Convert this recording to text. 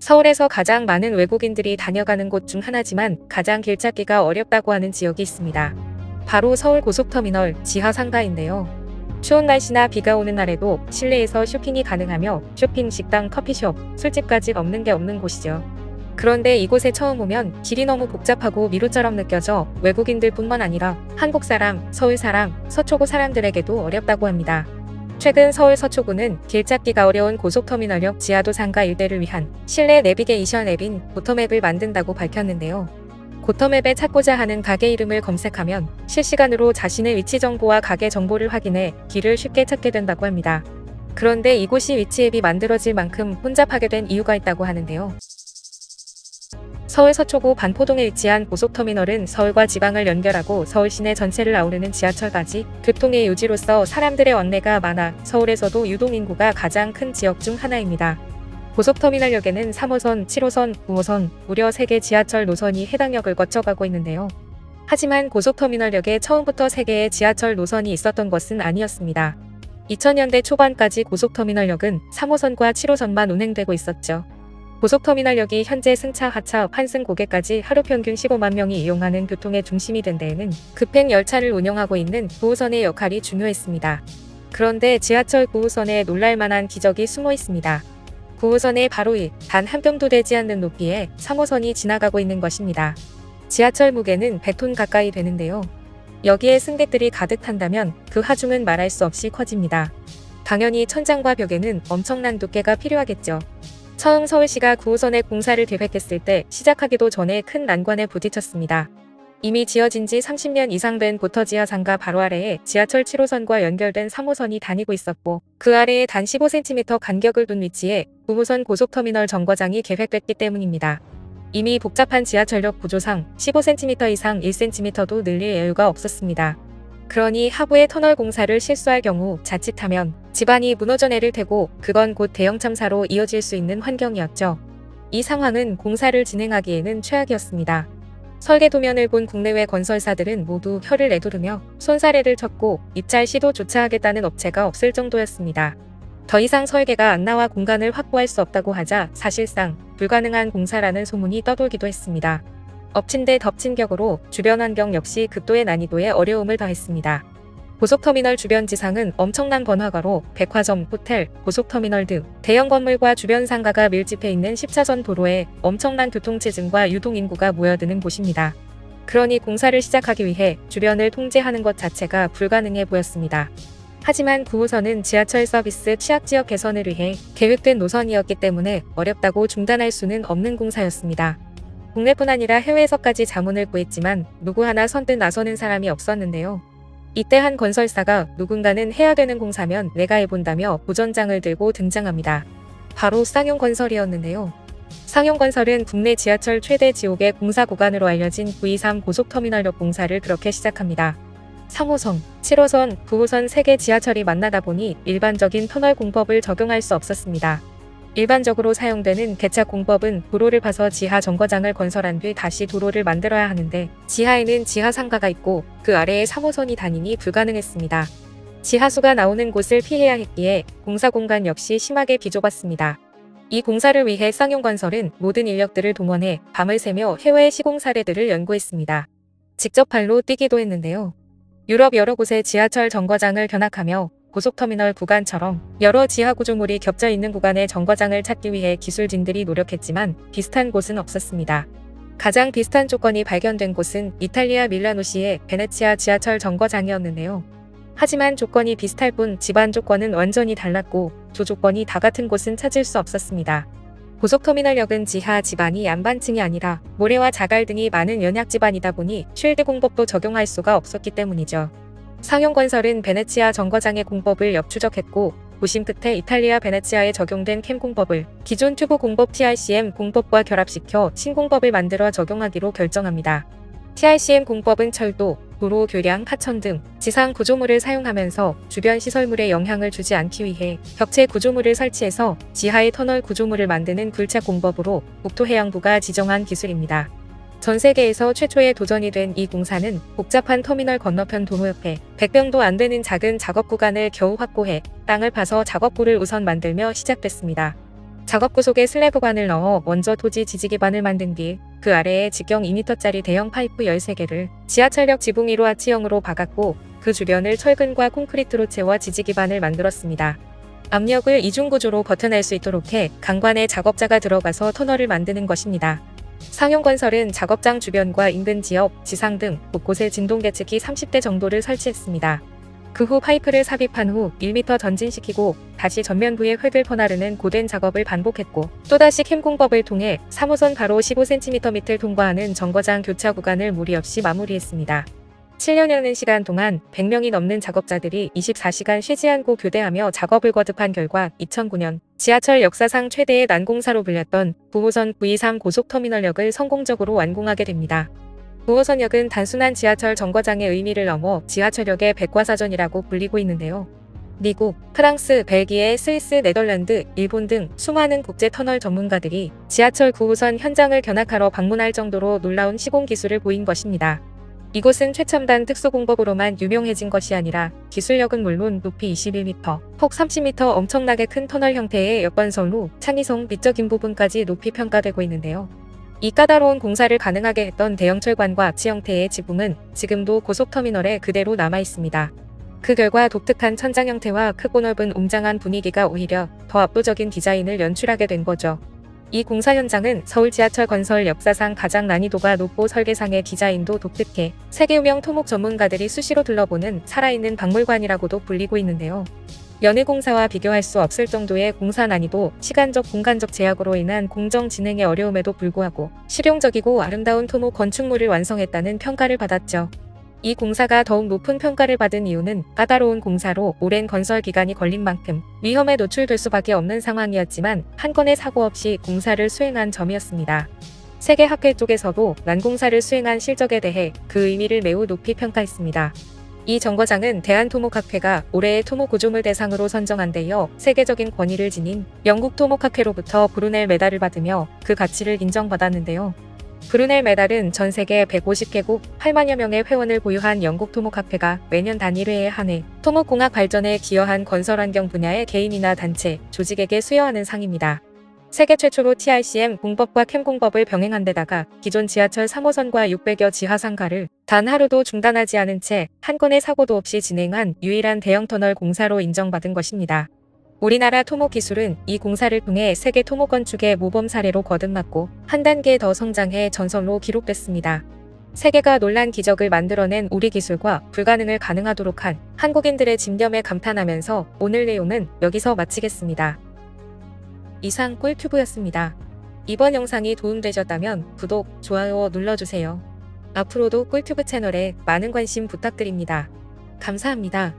서울에서 가장 많은 외국인들이 다녀가는 곳 중 하나지만 가장 길 찾기가 어렵다고 하는 지역이 있습니다. 바로 서울 고속터미널 지하 상가인데요. 추운 날씨나 비가 오는 날에도 실내에서 쇼핑이 가능하며 쇼핑, 식당, 커피숍, 술집까지 없는 게 없는 곳이죠. 그런데 이곳에 처음 오면 길이 너무 복잡하고 미로처럼 느껴져 외국인들 뿐만 아니라 한국 사람, 서울 사람, 서초구 사람들에게도 어렵다고 합니다. 최근 서울 서초구는 길 찾기가 어려운 고속터미널역 지하도 상가 일대를 위한 실내 내비게이션 앱인 고터맵을 만든다고 밝혔는데요. 고터맵에 찾고자 하는 가게 이름을 검색하면 실시간으로 자신의 위치 정보와 가게 정보를 확인해 길을 쉽게 찾게 된다고 합니다. 그런데 이곳이 위치 앱이 만들어질 만큼 혼잡하게 된 이유가 있다고 하는데요. 서울 서초구 반포동에 위치한 고속터미널은 서울과 지방을 연결하고 서울 시내 전체를 아우르는 지하철까지 교통의 요지로서 사람들의 왕래가 많아 서울에서도 유동인구가 가장 큰 지역 중 하나입니다. 고속터미널역에는 3호선, 7호선, 9호선, 무려 3개 지하철 노선이 해당 역을 거쳐가고 있는데요. 하지만 고속터미널역에 처음부터 3개의 지하철 노선이 있었던 것은 아니었습니다. 2000년대 초반까지 고속터미널역은 3호선과 7호선만 운행되고 있었죠. 고속터미널역이 현재 승차, 하차, 환승 고객까지 하루 평균 15만 명이 이용하는 교통의 중심이 된 데에는 급행 열차를 운영하고 있는 9호선의 역할이 중요했습니다. 그런데 지하철 9호선에 놀랄만한 기적이 숨어 있습니다. 9호선의 바로 위, 단 한 뼘도 되지 않는 높이에 3호선이 지나가고 있는 것입니다. 지하철 무게는 100톤 가까이 되는데요. 여기에 승객들이 가득 탄다면 그 하중은 말할 수 없이 커집니다. 당연히 천장과 벽에는 엄청난 두께가 필요하겠죠. 처음 서울시가 9호선의 공사를 계획했을 때 시작하기도 전에 큰 난관에 부딪혔습니다. 이미 지어진 지 30년 이상 된 고터지하 상가 바로 아래에 지하철 7호선과 연결된 3호선이 다니고 있었고 그 아래에 단 15cm 간격을 둔 위치에 9호선 고속터미널 정거장이 계획됐기 때문입니다. 이미 복잡한 지하철역 구조상 15cm 이상 1cm도 늘릴 여유가 없었습니다. 그러니 하부의 터널 공사를 실수할 경우 자칫하면 집안이 무너져 내릴 테고 그건 곧 대형 참사로 이어질 수 있는 환경이었죠. 이 상황은 공사를 진행하기에는 최악이었습니다. 설계 도면을 본 국내외 건설사들은 모두 혀를 내두르며 손사래를 쳤고 입찰 시도조차 하겠다는 업체가 없을 정도였습니다. 더 이상 설계가 안 나와 공간을 확보할 수 없다고 하자 사실상 불가능한 공사라는 소문이 떠돌기도 했습니다. 엎친 데 덮친 격으로 주변 환경 역시 극도의 난이도에 어려움을 더했습니다. 고속터미널 주변 지상은 엄청난 번화가로 백화점, 호텔, 고속터미널 등 대형 건물과 주변 상가가 밀집해 있는 10차선 도로에 엄청난 교통체증과 유동인구가 모여드는 곳입니다. 그러니 공사를 시작하기 위해 주변을 통제하는 것 자체가 불가능해 보였습니다. 하지만 9호선은 지하철 서비스 취약지역 개선을 위해 계획된 노선이었기 때문에 어렵다고 중단할 수는 없는 공사였습니다. 국내뿐 아니라 해외에서까지 자문을 구했지만 누구 하나 선뜻 나서는 사람이 없었는데요. 이때 한 건설사가 누군가는 해야 되는 공사면 내가 해본다며 보전장을 들고 등장합니다. 바로 쌍용건설이었는데요. 쌍용건설은 국내 지하철 최대 지옥의 공사 구간으로 알려진 923 고속터미널역 공사를 그렇게 시작합니다. 3호선, 7호선, 9호선 3개 지하철이 만나다 보니 일반적인 터널 공법을 적용할 수 없었습니다. 일반적으로 사용되는 개차 공법은 도로를 파서 지하 정거장을 건설한 뒤 다시 도로를 만들어야 하는데 지하에는 지하 상가가 있고 그 아래에 3호선이 다니니 불가능했습니다. 지하수가 나오는 곳을 피해야 했기에 공사 공간 역시 심하게 비좁았습니다. 이 공사를 위해 쌍용건설은 모든 인력들을 동원해 밤을 새며 해외 시공 사례들을 연구했습니다. 직접 발로 뛰기도 했는데요. 유럽 여러 곳의 지하철 정거장을 견학하며 고속터미널 구간처럼 여러 지하 구조물이 겹쳐 있는 구간의 정거장을 찾기 위해 기술진들이 노력했지만 비슷한 곳은 없었습니다. 가장 비슷한 조건이 발견된 곳은 이탈리아 밀라노시의 베네치아 지하철 정거장이었는데요. 하지만 조건이 비슷할 뿐 집안 조건은 완전히 달랐고 두 조건이 다 같은 곳은 찾을 수 없었습니다. 고속터미널역은 지하 지반이 안반층이 아니라 모래와 자갈 등이 많은 연약 지반이다 보니 쉴드 공법도 적용할 수가 없었기 때문이죠. 쌍용건설은 베네치아 정거장의 공법을 역추적했고 고심 끝에 이탈리아 베네치아에 적용된 캠 공법을 기존 튜브 공법 TRCM 공법과 결합시켜 신공법을 만들어 적용하기로 결정합니다. TRCM 공법은 철도, 도로, 교량, 하천 등 지상 구조물을 사용하면서 주변 시설물에 영향을 주지 않기 위해 벽체 구조물을 설치해서 지하의 터널 구조물을 만드는 굴착 공법으로 국토해양부가 지정한 기술입니다. 전 세계에서 최초의 도전이 된 이 공사는 복잡한 터미널 건너편 도로 옆에 100평도 안 되는 작은 작업 구간을 겨우 확보해 땅을 파서 작업구를 우선 만들며 시작됐습니다. 작업 구속에 슬래브관을 넣어 먼저 토지 지지기반을 만든 뒤 그 아래에 직경 2m짜리 대형 파이프 13개를 지하철역 지붕 위로 아치형으로 박았고 그 주변을 철근과 콘크리트로 채워 지지기반을 만들었습니다. 압력을 이중구조로 버텨낼 수 있도록 해 강관에 작업자가 들어가서 터널을 만드는 것입니다. 상용건설은 작업장 주변과 인근 지역, 지상 등 곳곳에 진동계측기 30대 정도를 설치했습니다. 그 후 파이프를 삽입한 후 1m 전진시키고 다시 전면부에 획을 퍼나르는 고된 작업을 반복했고 또다시 캠 공법을 통해 3호선 가로 15cm 밑을 통과하는 정거장 교차 구간을 무리 없이 마무리했습니다. 7년이라는 시간 동안 100명이 넘는 작업자들이 24시간 쉬지 않고 교대하며 작업을 거듭한 결과 2009년 지하철 역사상 최대의 난공사로 불렸던 9호선 923 고속터미널역을 성공적으로 완공하게 됩니다. 9호선역은 단순한 지하철 정거장의 의미를 넘어 지하철역의 백과사전이라고 불리고 있는데요. 미국, 프랑스, 벨기에, 스위스, 네덜란드, 일본 등 수많은 국제터널 전문가들이 지하철 9호선 현장을 견학하러 방문할 정도로 놀라운 시공 기술을 보인 것입니다. 이곳은 최첨단 특수공법으로만 유명해진 것이 아니라 기술력은 물론 높이 21m, 폭 30m 엄청나게 큰 터널 형태의 여건선로, 창의성, 미적인 부분까지 높이 평가되고 있는데요. 이 까다로운 공사를 가능하게 했던 대형 철관과 아치 형태의 지붕은 지금도 고속터미널에 그대로 남아있습니다. 그 결과 독특한 천장 형태와 크고 넓은 웅장한 분위기가 오히려 더 압도적인 디자인을 연출하게 된 거죠. 이 공사 현장은 서울 지하철 건설 역사상 가장 난이도가 높고 설계상의 디자인도 독특해 세계 유명 토목 전문가들이 수시로 둘러보는 살아있는 박물관이라고도 불리고 있는데요. 연해 공사와 비교할 수 없을 정도의 공사 난이도, 시간적 공간적 제약으로 인한 공정 진행의 어려움에도 불구하고 실용적이고 아름다운 토목 건축물을 완성했다는 평가를 받았죠. 이 공사가 더욱 높은 평가를 받은 이유는 까다로운 공사로 오랜 건설 기간이 걸린 만큼 위험에 노출될 수밖에 없는 상황이었지만 한 건의 사고 없이 공사를 수행한 점이었습니다. 세계학회 쪽에서도 난공사를 수행한 실적에 대해 그 의미를 매우 높이 평가했습니다. 이 정거장은 대한토목학회가 올해의 토목구조물 대상으로 선정한 데 이어 세계적인 권위를 지닌 영국 토목학회로부터 브루넬 메달을 받으며 그 가치를 인정받았는데요. 브루넬 메달은 전 세계 150개국 8만여 명의 회원을 보유한 영국 토목학회가 매년 단일회에 한해 토목공학 발전에 기여한 건설환경 분야의 개인이나 단체, 조직에게 수여하는 상입니다. 세계 최초로 TRCM 공법과 캠 공법을 병행한 데다가 기존 지하철 3호선과 600여 지하상가를 단 하루도 중단하지 않은 채 한 건의 사고도 없이 진행한 유일한 대형 터널 공사로 인정받은 것입니다. 우리나라 토목 기술은 이 공사를 통해 세계 토목 건축의 모범 사례로 거듭났고 한 단계 더 성장해 전설로 기록됐습니다. 세계가 놀란 기적을 만들어낸 우리 기술과 불가능을 가능하도록 한 한국인들의 집념에 감탄하면서 오늘 내용은 여기서 마치겠습니다. 이상 꿀튜브였습니다. 이번 영상이 도움되셨다면 구독, 좋아요 눌러주세요. 앞으로도 꿀튜브 채널에 많은 관심 부탁드립니다. 감사합니다.